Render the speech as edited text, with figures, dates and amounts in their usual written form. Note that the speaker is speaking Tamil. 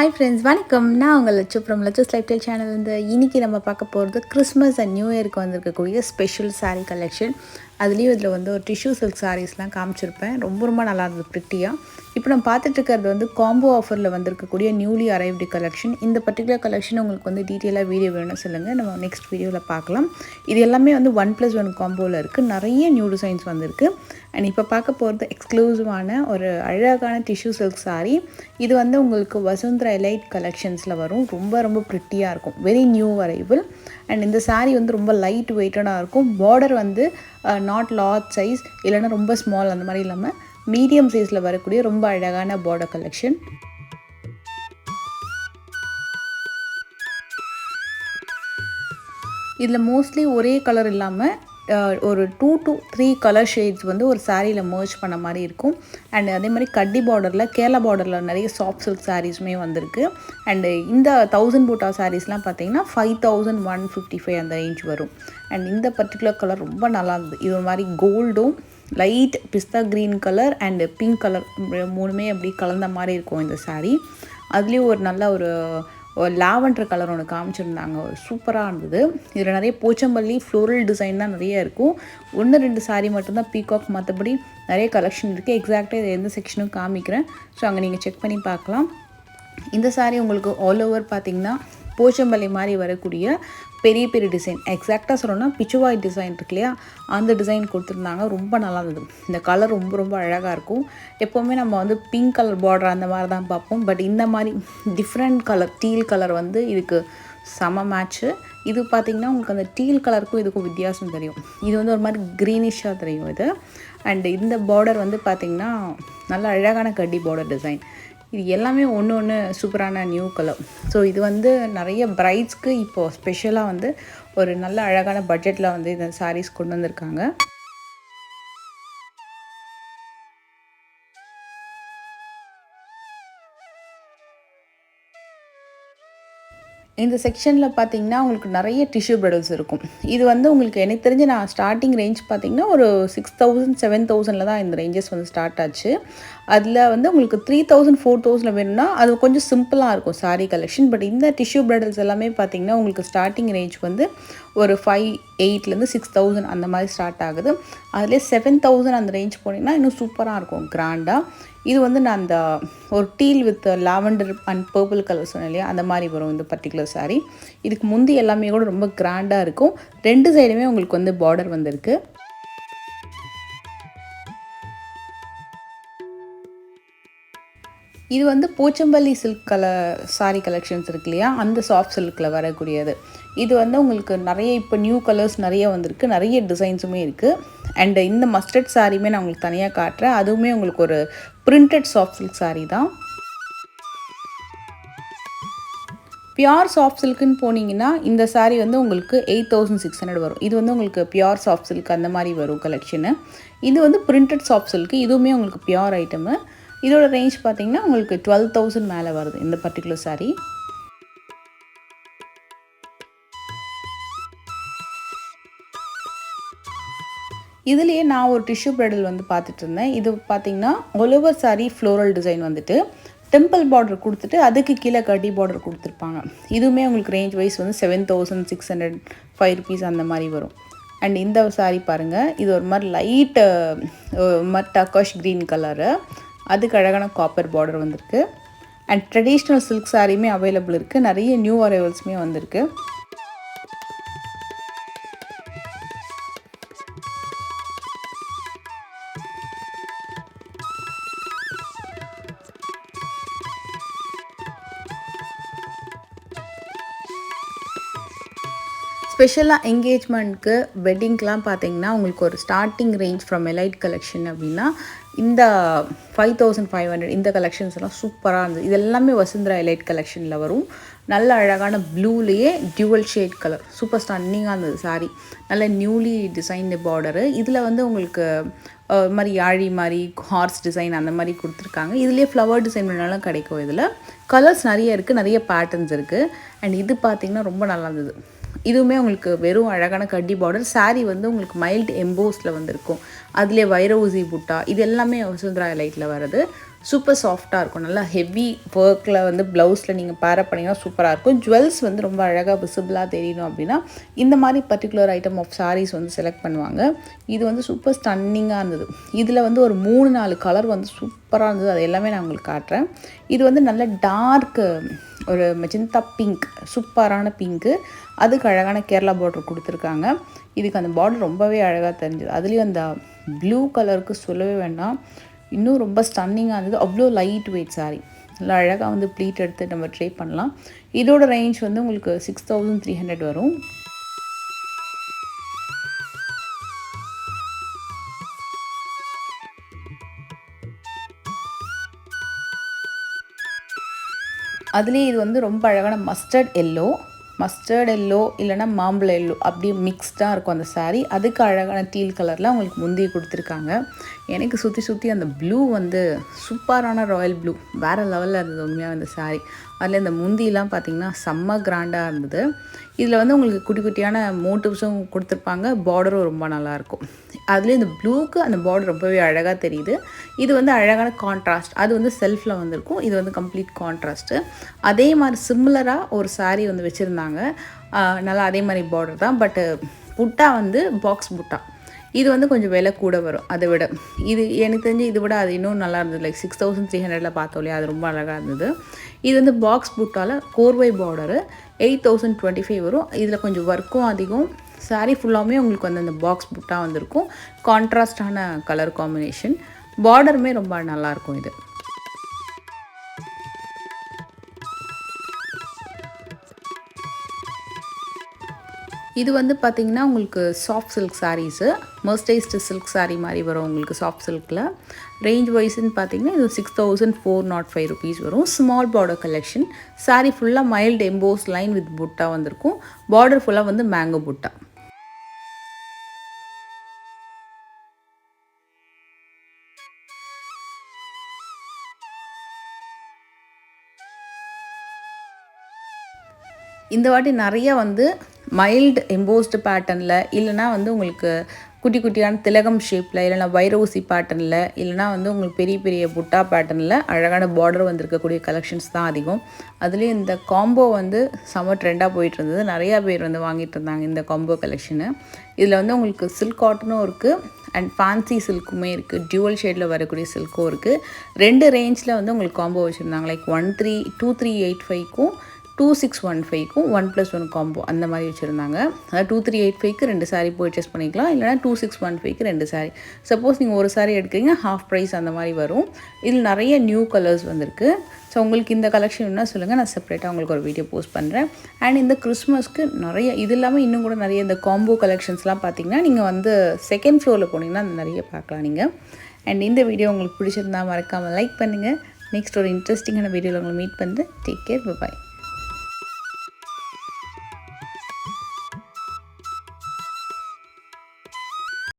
ஹாய் ஃப்ரெண்ட்ஸ், வணக்கம். நான் உங்கள் Latchu from Latchu's lifestyle channel. இன்றைக்கி நம்ம பார்க்க போகிறது கிறிஸ்மஸ் அண்ட் நியூ இயருக்கு வந்திருக்கக்கூடிய ஸ்பெஷல் சாரீ கலெக்ஷன். அதுலேயும் இதில் ஒரு டிஷ்யூ சில்க் சாரீஸ்லாம் காமிச்சிருப்பேன். ரொம்ப நல்லா இருந்தது ப்ரிட்டியாக. இப்போ நம்ம பார்த்துட்ருக்கிறது காம்போ ஆஃபரில் வந்திருக்கக்கூடிய நியூலி அரைவ்டு கலெக்ஷன். இந்த பர்டிகுலர் கலெக்ஷன் உங்களுக்கு டீட்டெயிலாக வீடியோ வேணும்னு சொல்லுங்கள், நம்ம நெக்ஸ்ட் வீடியோவில் பார்க்கலாம். இது எல்லாமே 1+1 காம்போவில் இருக்குது. நிறைய நியூ டிசைன்ஸ் வந்திருக்கு. அண்ட் இப்போ பார்க்க போகிறது எக்ஸ்க்ளூசிவான ஒரு அழகான டிஷ்யூ சில்க் சாரீ. இது உங்களுக்கு வசுந்தரா எலைட் கலெக்ஷன்ஸில் வரும். ரொம்ப ப்ரிட்டியாக இருக்கும். Very new arrival. அண்ட் இந்த சாரீ ரொம்ப லைட் வெயிட்டடாக இருக்கும். பார்டர் நாட் லார்ஜ் சைஸ், இல்லைன்னா ரொம்ப ஸ்மால், அந்த மாதிரி இல்லாமல் மீடியம் சைஸில் வரக்கூடிய ரொம்ப அழகான பார்டர் கலெக்ஷன். இதில் மோஸ்ட்லி ஒரே கலர் இல்லாமல் ஒரு 2 to 3 கலர் ஷேட்ஸ் ஒரு சாரியில் மர்ஜ் பண்ண மாதிரி இருக்கும். அண்ட் அதே மாதிரி கட்டி பார்டரில், கேரளா பார்டரில் நிறைய சாஃப்ட் சில்க் சாரீஸுமே வந்திருக்கு. அண்டு இந்த 1000 பூட்டா சாரீஸ்லாம் பார்த்தீங்கன்னா 5155 அந்த ரேஞ்ச் வரும். அண்ட் இந்த பர்டிகுலர் கலர் ரொம்ப நல்லா இருந்தது. இது ஒரு மாதிரி கோல்டும் light pista green colour and pink colour மூணுமே அப்படி கலந்த மாதிரி இருக்கும் இந்த சாரீ. அதுலேயும் ஒரு நல்ல ஒரு லாவெண்டர் கலர் ஒன்று காமிச்சிருந்தாங்க. சூப்பராக இருந்தது. இதில் நிறைய போச்சம்பள்ளி ஃப்ளோரல் டிசைன் தான் நிறைய இருக்கும். 1-2 சாரீ மட்டும்தான் பீகாக், மற்றபடி நிறைய கலெக்ஷன் இருக்குது. எக்ஸாக்டாக இது எந்த செக்ஷனும் காமிக்கிறேன். ஸோ அங்கே நீங்கள் செக் பண்ணி பார்க்கலாம். இந்த சாரீ உங்களுக்கு ஆல் ஓவர் பார்த்திங்கன்னா போச்சம்பள்ளி மாதிரி வரக்கூடிய பெரிய டிசைன், எக்ஸாக்டாக சொல்லணும்னா பிச்சுவாய் டிசைன் இருக்கு இல்லையா, அந்த டிசைன் கொடுத்துருந்தாங்க. ரொம்ப நல்லா இருந்தது. இந்த கலர் ரொம்ப அழகாக இருக்கும். எப்போவுமே நம்ம பிங்க் கலர் பார்டர் அந்த மாதிரி தான் பார்ப்போம். பட் இந்த மாதிரி டிஃப்ரெண்ட் கலர், டீல் கலர் இதுக்கு செம மேட்ச்சு. இது பார்த்திங்கன்னா உங்களுக்கு அந்த டீல் கலருக்கும் இதுக்கும் வித்தியாசம் தெரியும். இது ஒரு மாதிரி க்ரீனிஷாக தெரியும் இது. அண்டு இந்த பார்டர் பார்த்திங்கன்னா நல்ல அழகான கட்டி பார்டர் டிசைன். இது எல்லாமே ஒன்று சூப்பரான நியூ கலர். ஸோ இது நிறைய பிரைட்ஸ்க்கு இப்போது ஸ்பெஷலாக ஒரு நல்ல அழகான பட்ஜெட்டில் இந்த சாரீஸ் கொண்டு வந்திருக்காங்க. இந்த செக்ஷனில் பார்த்தீங்கன்னா உங்களுக்கு நிறைய டிஷ்யூ பிரைடல்ஸ் இருக்கும். இது உங்களுக்கு எனக்கு தெரிஞ்சு நான் ஸ்டார்டிங் ரேஞ்ச் பார்த்தீங்கன்னா ஒரு 6000 7000 தான் இந்த ரேஞ்சஸ் ஸ்டார்ட் ஆச்சு. அதில் உங்களுக்கு 3000 4000 வேணும்னா அது கொஞ்சம் சிம்பிளாக இருக்கும் சாரீ கலெக்ஷன். பட் இந்த டிஷ்யூ பிரைடல்ஸ் எல்லாமே பார்த்தீங்கன்னா உங்களுக்கு ஸ்டார்டிங் ரேஞ்ச் ஒரு 5,800 6000 அந்த மாதிரி ஸ்டார்ட் ஆகுது. அதிலே 7000 அந்த ரேஞ்ச் போனீங்கன்னா இன்னும் சூப்பராக இருக்கும், கிராண்டாக. இது நான் அந்த ஒரு deal with lavender and purple colour சொன்னேன் இல்லையா, அந்த மாதிரி வரும் இந்த பர்டிகுலர் சாரீ. இதுக்கு முந்தி எல்லாமே கூட ரொம்ப கிராண்டாக இருக்கும். 2 சைடுமே உங்களுக்கு பார்டர் வந்திருக்கு. இது Pochampalli silk colour sari collections இருக்கு இல்லையா, அந்த சாஃப்ட் சில்கில் வரக்கூடியது. இது உங்களுக்கு நிறைய இப்போ நியூ கலர்ஸ் நிறைய வந்திருக்கு. நிறைய டிசைன்ஸுமே இருக்குது. அண்டு இந்த மஸ்டர்ட் சாரியுமே நான் உங்களுக்கு தனியாக காட்டுறேன். அதுவுமே உங்களுக்கு ஒரு பிரிண்டட் சாஃப்ட் சில்க் சாரீ தான். பியூர் சாஃப்ட் சில்க்குன்னு போனீங்கன்னா இந்த சாரீ உங்களுக்கு 8600 வரும். இது உங்களுக்கு பியூர் சாஃப்ட் சில்க் அந்த மாதிரி வரும் கலெக்ஷனு. இது பிரிண்டட் சாஃப்ட் சில்க்கு. இதுவுமே உங்களுக்கு பியூர் ஐட்டமு. இதோட ரேஞ்ச் பார்த்தீங்கன்னா உங்களுக்கு 12,000 மேலே வருது இந்த பர்டிகுலர் சாரீ. இதுலேயே நான் ஒரு டிஷ்யூ பிரைடல் பார்த்துட்டு இருந்தேன். இது பார்த்தீங்கன்னா all over sari floral design temple border கொடுத்துட்டு அதுக்கு கீழே கட்டி பார்டர் கொடுத்துருப்பாங்க. இதுவுமே உங்களுக்கு ரேஞ்ச் வைஸ் 7605 rupees அந்த மாதிரி வரும். அண்ட் இந்த சாரீ பாருங்கள், இது ஒரு மாதிரி லைட்டு டர்காஷ் க்ரீன் கலரு, அதுக்கு அழகான காப்பர் பார்டர் வந்திருக்கு. அண்ட் ட்ரெடிஷ்னல் சில்க் சாரியுமே அவைலபிள் இருக்குது. நிறைய நியூ அரைவல்ஸுமே வந்திருக்கு. ஸ்பெஷலாக என்கேஜ்மெண்ட்க்கு, வெட்டிங்க்கெலாம் பார்த்தீங்கன்னா உங்களுக்கு ஒரு starting range from elite collection அப்படின்னா இந்த 5500 இந்த கலெக்ஷன்ஸ் எல்லாம் சூப்பராக இருந்தது. இது எல்லாமே வசுந்தரா எலைட் கலெக்ஷனில் வரும். நல்ல அழகான ப்ளூலேயே டியூவல் ஷேட் கலர், சூப்பர் ஸ்டன்னிங்காக இருந்தது சாரீ. நல்ல நியூலி டிசைன்டு பார்டரு. இதில் உங்களுக்கு மாதிரி யாழி மாதிரி ஹார்ஸ் டிசைன் அந்த மாதிரி கொடுத்துருக்காங்க. இதுலேயே ஃப்ளவர் டிசைன் வேணாலும் கிடைக்கும். இதில் கலர்ஸ் நிறைய இருக்குது, நிறைய பேட்டர்ன்ஸ் இருக்குது. அண்ட் இது பார்த்திங்கன்னா ரொம்ப நல்லா இருந்தது. இதுவுமே உங்களுக்கு வெறும் அழகான கட்டி பார்டர். சாரீ உங்களுக்கு மைல்டு எம்போஸில் வந்திருக்கும். அதிலே வைர ஊசி புட்டா, இது எல்லாமே வசுந்தரா எலைட்டில் வருது. சூப்பர் சாஃப்டாக இருக்கும். நல்லா ஹெவி ஒர்க்கில் வந்து ப்ளவுஸில் நீங்கள் பேரப் பண்ணிங்கன்னா சூப்பராக இருக்கும். ஜுவல்ஸ் வந்து ரொம்ப அழகாக விசிபிளாக தெரியணும் அப்படின்னா இந்த மாதிரி பர்டிகுலர் ஐட்டம் ஆஃப் சாரீஸ் வந்து செலக்ட் பண்ணுவாங்க. இது வந்து சூப்பர் ஸ்டன்னிங்காக இருந்தது. இதில் வந்து ஒரு 3-4 கலர் வந்து சூப்பராக இருந்தது. அது எல்லாமே நான் உங்களுக்கு காட்டுறேன். இது வந்து நல்ல டார்க் ஒரு மெஜந்தா பிங்க், சூப்பரான பிங்க்கு. அதுக்கு அழகான கேரளா பார்டர் கொடுத்துருக்காங்க. இதுக்கு அந்த பார்டர் ரொம்பவே அழகாக தெரிஞ்சுது. அதுலேயும் அந்த ப்ளூ கலருக்கு சொல்லவே வேண்டாம், இன்னும் ரொம்ப ஸ்டன்னிங்காக இருந்தது. அவ்வளோ லைட் வெயிட் சாரீ, நல்லா அழகாக வந்து ப்ளீட் எடுத்து நம்ம ட்ரை பண்ணலாம். இதோட ரேஞ்ச் வந்து உங்களுக்கு 6300 வரும். அதுலேயே இது வந்து ரொம்ப அழகான மஸ்டர்ட் எல்லோ இல்லைனா மாம்பழ எல்லோ அப்படியே மிக்ஸ்டாக இருக்கும் அந்த சாரீ. அதுக்கு அழகான டீல் கலரில் உங்களுக்கு முந்தி கொடுத்துருக்காங்க. எனக்கு சுற்றி அந்த ப்ளூ வந்து சூப்பரான ராயல் ப்ளூ, வேறு லெவலில் இருந்தது உண்மையாக அந்த சாரீ. அதில் இந்த முந்திலாம் பார்த்திங்கன்னா செம்ம கிராண்டாக இருந்தது. இதில் வந்து உங்களுக்கு குட்டி குட்டியான மோட்டிவ்ஸும் கொடுத்துருப்பாங்க. பார்டரும் ரொம்ப நல்லாயிருக்கும். அதுலேயும் இந்த ப்ளூக்கு அந்த பார்டர் ரொம்பவே அழகாக தெரியுது. இது வந்து அழகான கான்ட்ராஸ்ட். அது வந்து செல்ஃபில் வந்திருக்கும், இது வந்து கம்ப்ளீட் கான்ட்ராஸ்ட்டு. அதே மாதிரி சிமிலராக ஒரு சாரீ வந்து வச்சுருந்தாங்க. நல்லா அதே மாதிரி பார்டர் தான், பட்டு புட்டா வந்து பாக்ஸ் புட்டா. இது வந்து கொஞ்சம் விலை கூட வரும் அதை விட. இது எனக்கு தெரிஞ்சு இதை விட அது இன்னும் நல்லா இருந்தது. லைக் 6300 பார்த்தோம் இல்லையா, அது ரொம்ப அழகாக இருந்தது. இது வந்து பாக்ஸ் புட்டால் கோர்வை பார்டரு 8025 வரும். இதில் கொஞ்சம் ஒர்க்கும் அதிகம். சாரீ ஃபுல்லாமே உங்களுக்கு வந்து அந்த பாக்ஸ் புட்டா வந்திருக்கும். கான்ட்ராஸ்டான கலர் காம்பினேஷன், பார்டருமே ரொம்ப நல்லாயிருக்கும். இது வந்து பார்த்திங்கன்னா உங்களுக்கு soft silk saris, mercerised silk sari மாதிரி வரும் உங்களுக்கு சாஃப்ட் சில்கில். ரேஞ்ச் வைஸ்ன்னு பார்த்திங்கன்னா இது 6405 ருபீஸ் வரும். Small border collection. சாரீ ஃபுல்லாக மைல்டு எம்போஸ் லைன் வித் புட்டா வந்திருக்கும். பார்டர் ஃபுல்லாக வந்து மேங்கோ புட்டா. இந்த வாட்டி நிறைய வந்து மைல்டு எம்போஸ்டு பேட்டர்னில், இல்லைனா வந்து உங்களுக்கு குட்டி குட்டியான திலகம் ஷேப்பில், இல்லைனா வைரவுசி பேட்டர்னில், இல்லைனா வந்து உங்களுக்கு பெரிய பெரிய புட்டா பேட்டர்னில் அழகான பார்டர் வந்திருக்கக்கூடிய கலெக்ஷன்ஸ் தான் அதிகம். அதுலேயும் இந்த காம்போ வந்து செம்ம ட்ரெண்டாக போயிட்டு இருந்தது. நிறையா பேர் வந்து வாங்கிட்டு இருந்தாங்க இந்த காம்போ கலெக்ஷனு. இதில் வந்து உங்களுக்கு சில்க் காட்டனும் இருக்குது அண்ட் ஃபேன்சி சில்க்குமே இருக்குது. டியூவல் ஷேடில் வரக்கூடிய சில்க்கும் இருக்குது. 2 ரேஞ்சில் வந்து உங்களுக்கு காம்போ வச்சுருந்தாங்க. லைக் 2385க்கும் 2615க்கும் 1+1 காம்போ அந்த மாதிரி வச்சுருந்தாங்க. அதாவது 2385க்கு 2 சாரீ பர்ச்சேஸ் பண்ணிக்கலாம், இல்லைனா 2615க்கு 2 சாரீ. சப்போஸ் நீங்கள் ஒரு சாரீ எடுக்கிறீங்க ஹாஃப் ப்ரைஸ் அந்த மாதிரி வரும். இதில் நிறைய நியூ கலர்ஸ் வந்திருக்கு. ஸோ உங்களுக்கு இந்த கலெக்ஷன் என்ன சொல்லுங்கள், நான் செப்பரேட்டாக உங்களுக்கு ஒரு வீடியோ போஸ்ட் பண்ணுறேன். அண்ட் இந்த கிறிஸ்மஸ்க்கு நிறைய இது இல்லாமல் இன்னும் கூட நிறைய இந்த காம்போ கலெக்ஷன்ஸ்லாம் பார்த்திங்கன்னா நீங்கள் வந்து செகண்ட் ஃப்ளோரில் போனீங்கன்னா நிறைய பார்க்கலாம் நீங்கள். அண்ட் இந்த வீடியோ உங்களுக்கு பிடிச்சிருந்தா மறக்காமல் லைக் பண்ணுங்கள். நெக்ஸ்ட் ஒரு இன்ட்ரெஸ்டிங்கான வீடியோவில் உங்களை மீட் பண்ணுறேன். Take care, by.